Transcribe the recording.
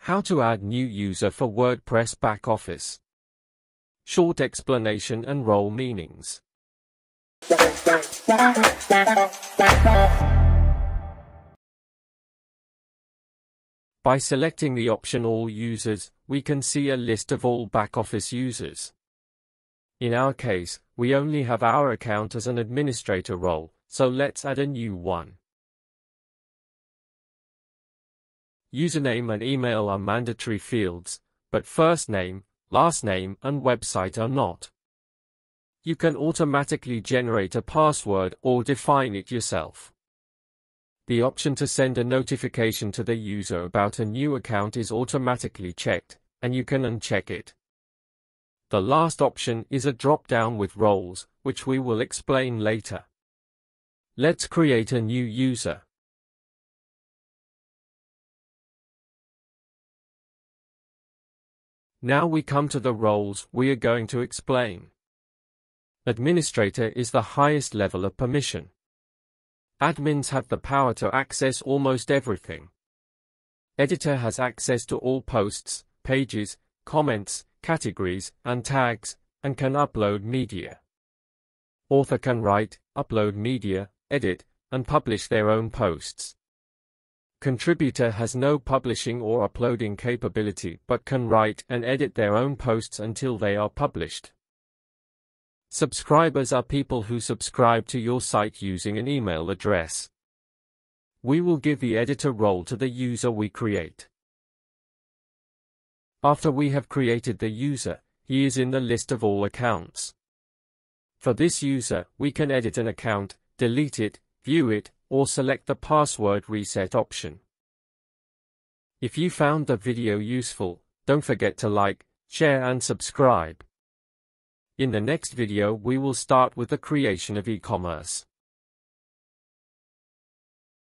How to add new user for WordPress Back-Office. Short explanation and role meanings. By selecting the option All Users, we can see a list of all back-office users. In our case, we only have our account as an administrator role, so let's add a new one. Username and email are mandatory fields, but first name, last name, and website are not. You can automatically generate a password or define it yourself. The option to send a notification to the user about a new account is automatically checked, and you can uncheck it. The last option is a drop-down with roles, which we will explain later. Let's create a new user. Now we come to the roles we are going to explain. Administrator is the highest level of permission. Admins have the power to access almost everything. Editor has access to all posts, pages, comments, categories, and tags, and can upload media. Author can write, upload media, edit, and publish their own posts. Contributor has no publishing or uploading capability but can write and edit their own posts until they are published. Subscribers are people who subscribe to your site using an email address. We will give the editor role to the user we create. After we have created the user, he is in the list of all accounts. For this user, we can edit an account, delete it, view it, or select the password reset option. If you found the video useful, don't forget to like, share and subscribe. In the next video we will start with the creation of e-commerce.